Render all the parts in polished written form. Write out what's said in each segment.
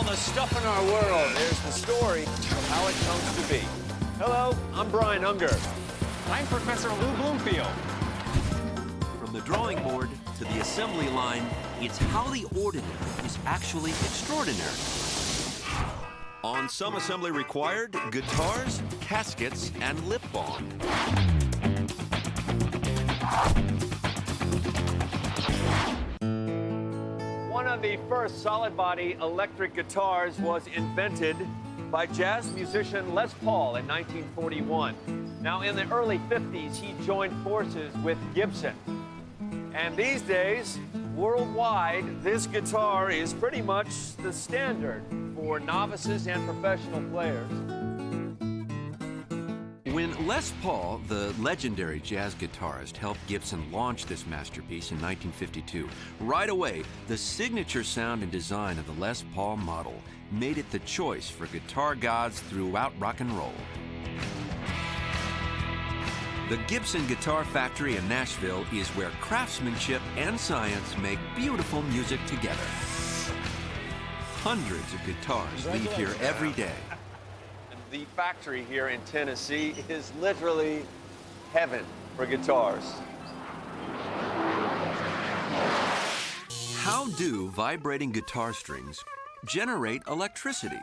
the stuff in our world. There's the story of how it comes to be. Hello, I'm Brian Unger. I'm Professor Lou Bloomfield. From the drawing board to the assembly line, it's how the ordinary is actually extraordinary. On Some Assembly Required, guitars, caskets, and lip balm. One of the first solid-body electric guitars was invented by jazz musician Les Paul in 1941. Now, in the early 50s, he joined forces with Gibson. And these days, worldwide, this guitar is pretty much the standard for novices and professional players. When Les Paul, the legendary jazz guitarist, helped Gibson launch this masterpiece in 1952, right away, the signature sound and design of the Les Paul model made it the choice for guitar gods throughout rock and roll. The Gibson Guitar Factory in Nashville is where craftsmanship and science make beautiful music together. Hundreds of guitars leave here every day. The factory here in Tennessee is literally heaven for guitars. How do vibrating guitar strings generate electricity?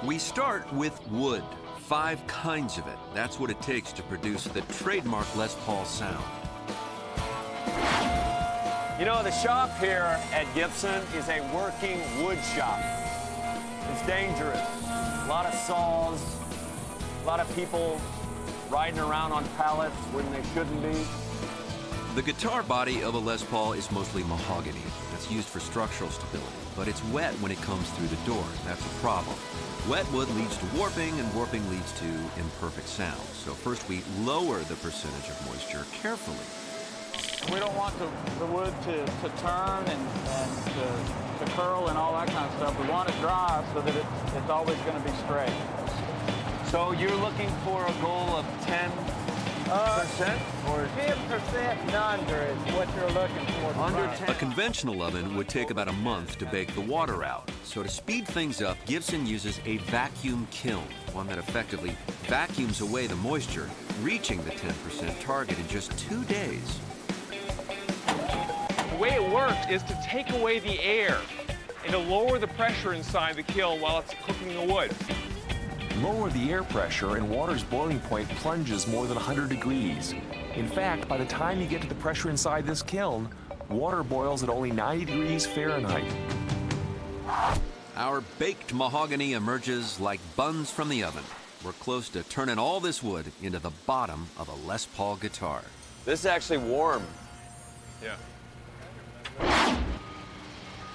We start with wood, 5 kinds of it. That's what it takes to produce the trademark Les Paul sound. You know, the shop here at Gibson is a working wood shop. It's dangerous. A lot of saws, a lot of people riding around on pallets when they shouldn't be. The guitar body of a Les Paul is mostly mahogany. That's used for structural stability, but it's wet when it comes through the door. That's a problem. Wet wood leads to warping, and warping leads to imperfect sound. So first we lower the percentage of moisture carefully. We don't want the wood to turn and to curl and all that kind of stuff. We want it dry so that it's always going to be straight. So you're looking for a goal of 10%? Or 10% under is what you're looking for. Under 10? A conventional oven would take about a month to bake the water out. So to speed things up, Gibson uses a vacuum kiln, one that effectively vacuums away the moisture, reaching the 10% target in just 2 days. The way it works is to take away the air and to lower the pressure inside the kiln while it's cooking the wood. Lower the air pressure and water's boiling point plunges more than 100 degrees. In fact, by the time you get to the pressure inside this kiln, water boils at only 90 degrees Fahrenheit. Our baked mahogany emerges like buns from the oven. We're close to turning all this wood into the bottom of a Les Paul guitar. This is actually warm. Yeah.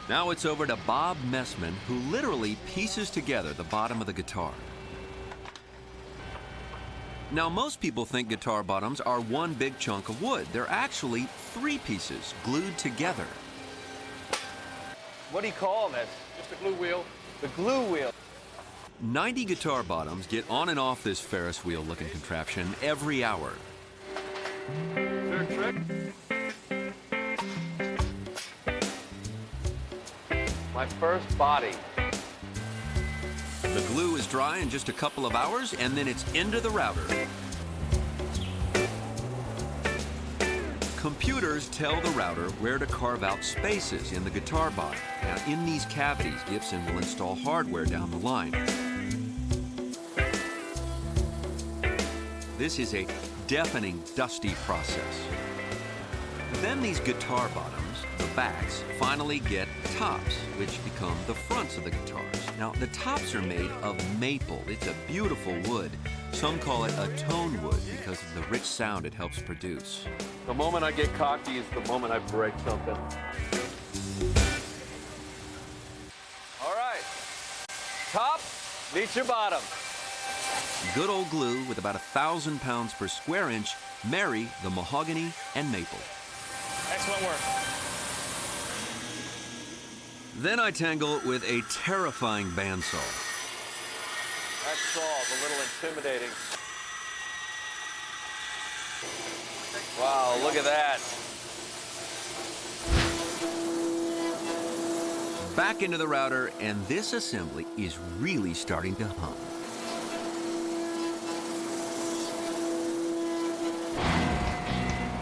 Now it's over to Bob Messman, who literally pieces together the bottom of the guitar. Now, most people think guitar bottoms are one big chunk of wood. They're actually 3 pieces glued together. What do you call this? Just a glue wheel. The glue wheel. 90 guitar bottoms get on and off this Ferris wheel-looking contraption every hour. Is there a trick? My first body. The glue is dry in just a couple of hours, and then it's into the router. Computers tell the router where to carve out spaces in the guitar body. Now, in these cavities, Gibson will install hardware down the line. This is a deafening, dusty process. Then these guitar bottoms, the backs, finally get tops, which become the fronts of the guitars. Now, the tops are made of maple. It's a beautiful wood. Some call it a tone wood because of the rich sound it helps produce. The moment I get cocky is the moment I break something. All right. Top meets your bottom. Good old glue with about 1,000 pounds per square inch marry the mahogany and maple. Excellent work. Then I tangle with a terrifying bandsaw. That saw's a little intimidating. Wow, look at that. back into the router, and this assembly is really starting to hum.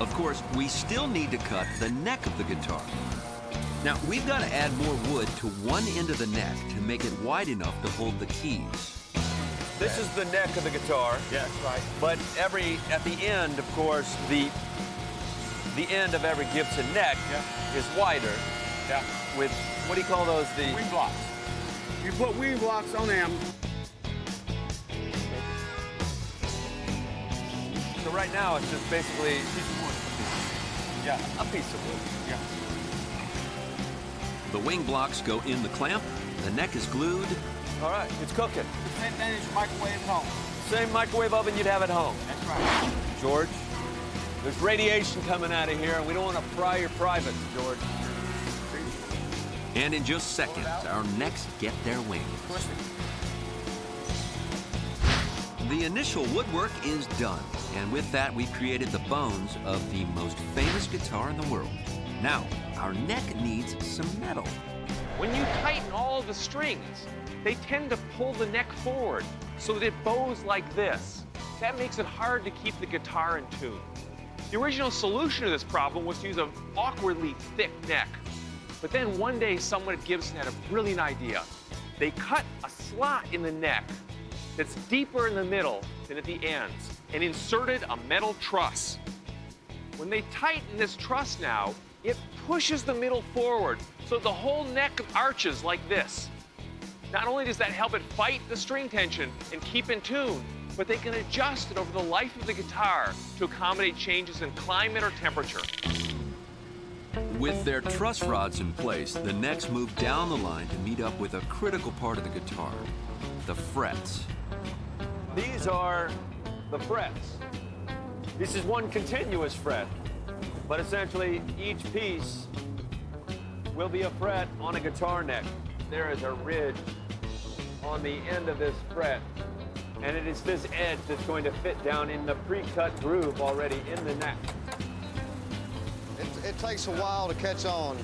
Of course, we still need to cut the neck of the guitar. Now, we've got to add more wood to one end of the neck to make it wide enough to hold the keys. This is the neck of the guitar. Yes, right. But at the end, of course, the end of every Gibson neck is wider. Yeah. With, what do you call those? The Wing blocks. You put wing blocks on them. So right now, it's just basically Yeah. a piece of wood. Yeah. The wing blocks go in the clamp, the neck is glued, All right, it's cooking. Same thing as your microwave at home. Same microwave oven you'd have at home. That's right. George, there's radiation coming out of here, and we don't want to fry your privates, George. and in just seconds, our necks get their wings. Twist it. The initial woodwork is done, and with that, we've created the bones of the most famous guitar in the world. Now, our neck needs some metal. When you tighten all of the strings, they tend to pull the neck forward so that it bows like this. That makes it hard to keep the guitar in tune. The original solution to this problem was to use an awkwardly thick neck. But then one day, someone at Gibson had a brilliant idea. They cut a slot in the neck that's deeper in the middle than at the ends and inserted a metal truss. When they tighten this truss now, it pushes the middle forward so the whole neck arches like this. Not only does that help it fight the string tension and keep in tune, but they can adjust it over the life of the guitar to accommodate changes in climate or temperature. With their truss rods in place, the necks move down the line to meet up with a critical part of the guitar, the frets. These are the frets. This is one continuous fret, but essentially each piece will be a fret on a guitar neck. There is a ridge on the end of this fret, and it is this edge that's going to fit down in the pre-cut groove already in the neck. It takes a while to catch on.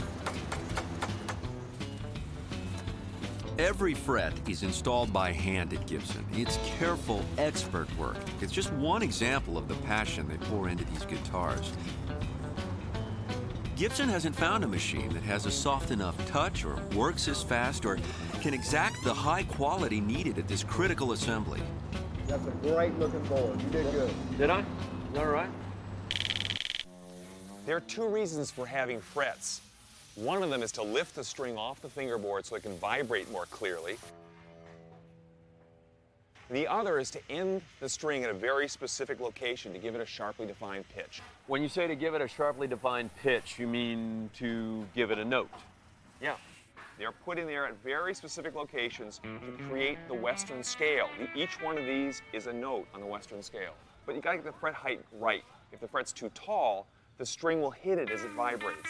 Every fret is installed by hand at Gibson. It's careful, expert work. It's just one example of the passion they pour into these guitars. Gibson hasn't found a machine that has a soft enough touch or works as fast or can exact the high quality needed at this critical assembly. That's a great looking board. You did good. Did I? All right. There are two reasons for having frets. One of them is to lift the string off the fingerboard so it can vibrate more clearly. The other is to end the string at a very specific location to give it a sharply defined pitch. When you say to give it a sharply defined pitch, you mean to give it a note? Yeah. They're put in there at very specific locations to create the Western scale. Each one of these is a note on the Western scale. But you gotta get the fret height right. If the fret's too tall, the string will hit it as it vibrates.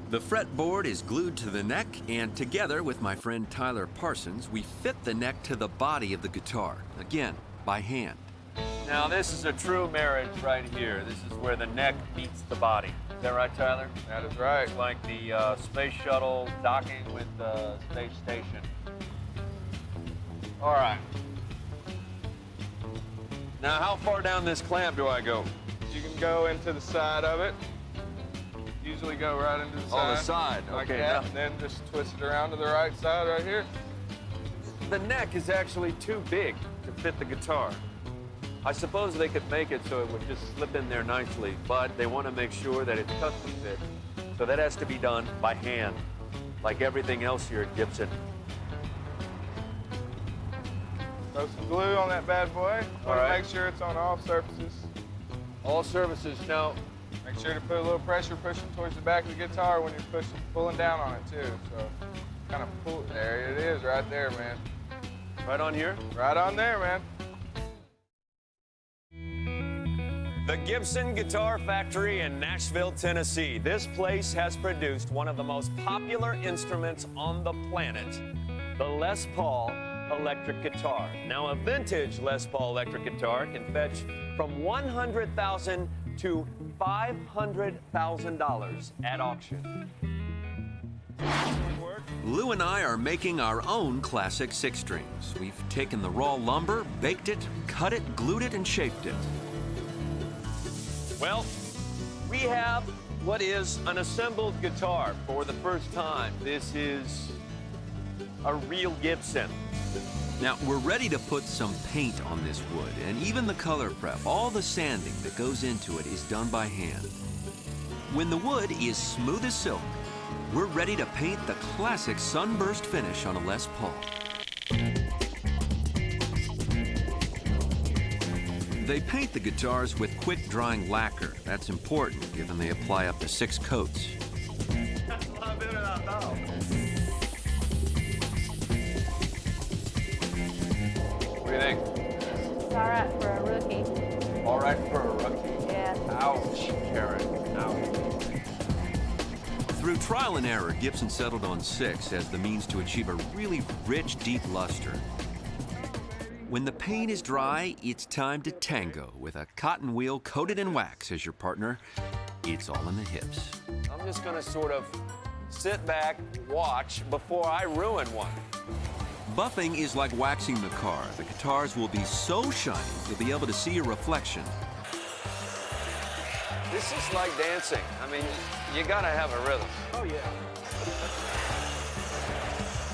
The fretboard is glued to the neck, and together with my friend Tyler Parsons, we fit the neck to the body of the guitar, again, by hand. Now, this is a true marriage right here. This is where the neck meets the body. Is that right, Tyler? That is right. It's like the space shuttle docking with the space station. All right. Now, how far down this clamp do I go? You can go into the side of it. Usually go right into the side. Oh, the side. Like Okay. that, Now, and then just twist it around to the right side right here. the neck is actually too big to fit the guitar. I suppose they could make it so it would just slip in there nicely, but they want to make sure that it's custom fit. So that has to be done by hand, like everything else here at Gibson. Throw some glue on that bad boy. All right. Make sure it's on all surfaces. All surfaces. Now, Make sure to put a little pressure pushing towards the back of the guitar when you're pulling down on it too. So kind of pull, there it is right there, man. right on here. Right on there, man. The Gibson Guitar Factory in Nashville, Tennessee. This place has produced one of the most popular instruments on the planet, the Les Paul electric guitar. Now, a vintage Les Paul electric guitar can fetch from $100,000 to $500,000 at auction. Lou and I are making our own classic six strings. We've taken the raw lumber, baked it, cut it, glued it, and shaped it. Well, we have what is an assembled guitar for the first time. This is a real Gibson. Now, we're ready to put some paint on this wood, and even the color prep, all the sanding that goes into it is done by hand. When the wood is smooth as silk, we're ready to paint the classic sunburst finish on a Les Paul. They paint the guitars with quick-drying lacquer. That's important, given they apply up to 6 coats. What do you think? It's all right for a rookie. All right for a rookie? Yeah. Ouch, Karen, ouch. Through trial and error, Gibson settled on 6 as the means to achieve a really rich, deep luster. When the paint is dry, it's time to tango with a cotton wheel coated in wax as your partner. It's all in the hips. I'm just gonna sort of sit back, watch before I ruin one. Buffing is like waxing the car. The guitars will be so shiny, you'll be able to see your reflection. This is like dancing. I mean, you gotta have a rhythm. Oh, yeah.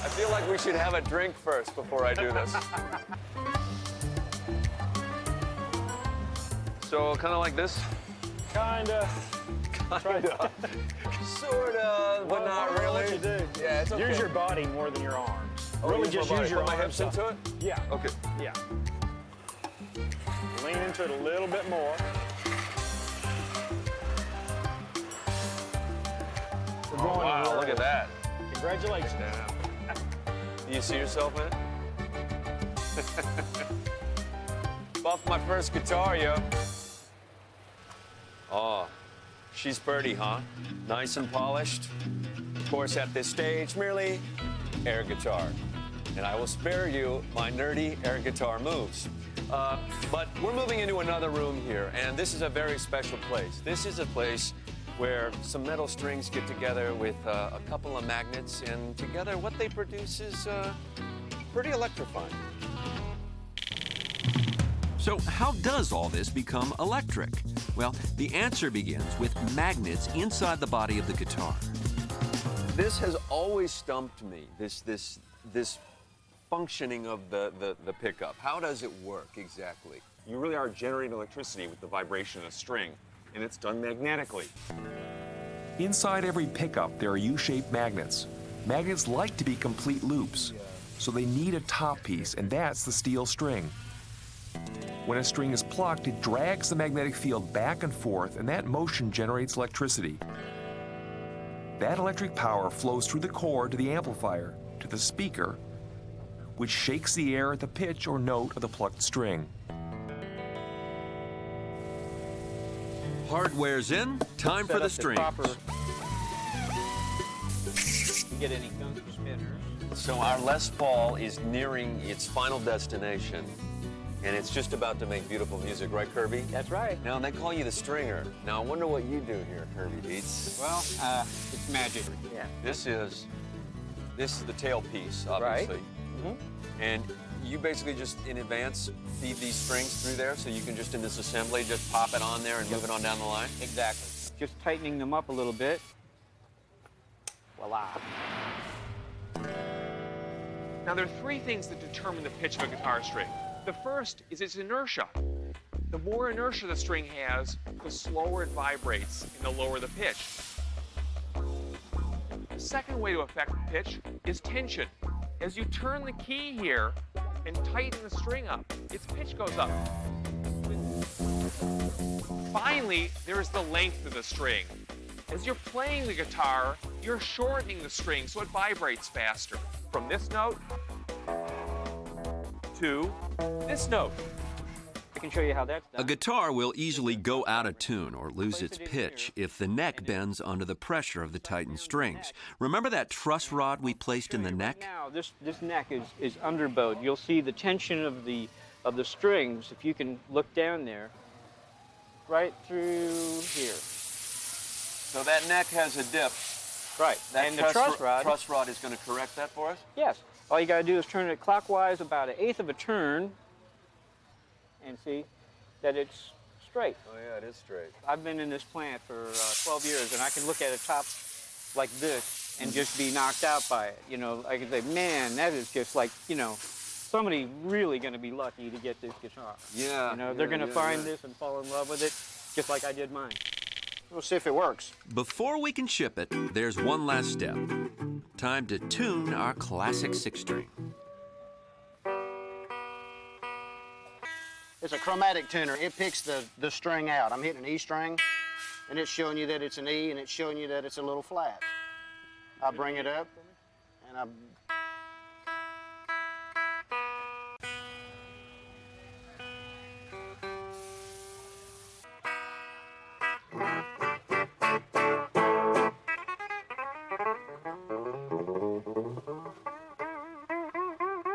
I feel like we should have a drink first before I do this. So, kind of like this? Kinda. Kinda. Sorta, but not really. You do. Yeah, it's okay. Use your body more than your arms. Oh, really use my just body. use your Put my arms. hips into it? Yeah. Okay. Yeah. Lean into it a little bit more. We're Oh, going wow, look at that. Congratulations. Do you see yourself in it? Buff my first guitar, yo. Oh, she's pretty, huh? Nice and polished. Of course, at this stage, merely air guitar. And I will spare you my nerdy air guitar moves. But we're moving into another room here, and this is a very special place. This is a place where some metal strings get together with a couple of magnets, and together what they produce is pretty electrifying. So how does all this become electric? Well, the answer begins with magnets inside the body of the guitar. This has always stumped me, this functioning of the pickup. How does it work exactly? You really are generating electricity with the vibration of a string, and it's done magnetically. Inside every pickup, there are U-shaped magnets. Magnets like to be complete loops, so they need a top piece, and that's the steel string. When a string is plucked, it drags the magnetic field back and forth, and that motion generates electricity. That electric power flows through the cord to the amplifier, to the speaker, which shakes the air at the pitch or note of the plucked string. Hardware's in, time for the strings. Get any guns or spinners. So our Les Paul is nearing its final destination, and it's just about to make beautiful music, right, Kirby? That's right. Now, they call you the stringer. Now, I wonder what you do here, Kirby Beats. Well, it's magic. Yeah. This is the tailpiece, obviously. Right. And you basically just, in advance, feed these strings through there, so you can just, in this assembly, just pop it on there and move it on down the line? Exactly. Just tightening them up a little bit. Voila. Now, there are 3 things that determine the pitch of a guitar string. The first is its inertia. The more inertia the string has, the slower it vibrates and the lower the pitch. The second way to affect the pitch is tension. As you turn the key here and tighten the string up, its pitch goes up. Finally, there is the length of the string. As you're playing the guitar, you're shortening the string so it vibrates faster. From this note to this note. I can show you how that's done. A guitar will easily go out of tune or lose its pitch if the neck bends under the pressure of the tightened strings. Remember that truss rod we placed in the neck? Now, this neck is underbowed. You'll see the tension of the strings if you can look down there. right through here. So that neck has a dip. Right. That and the truss rod. Truss rod is going to correct that for us? Yes. All you got to do is turn it clockwise about 1/8 of a turn and see that it's straight. Oh, yeah, it is straight. I've been in this plant for 12 years, and I can look at a top like this and just be knocked out by it. You know, I can say, man, that is just like, you know, somebody really going to be lucky to get this guitar. Yeah. You know, they're going to find this and fall in love with it, just like I did mine. We'll see if it works. Before we can ship it, there's one last step. Time to tune our classic 6-string. It's a chromatic tuner. It picks the string out. I'm hitting an E string, and it's showing you that it's an E, and it's showing you that it's a little flat. I bring it up, and I...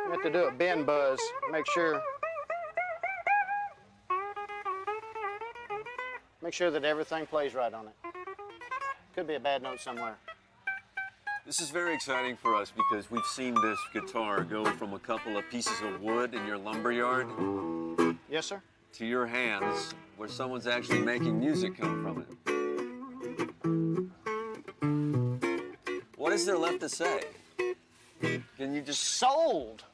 You have to do a bend buzz. Make sure that everything plays right on it. Could be a bad note somewhere. This is very exciting for us because we've seen this guitar go from a couple of pieces of wood in your lumber yard Yes, sir? to your hands where someone's actually making music come from it. What is there left to say? Can you just... Sold!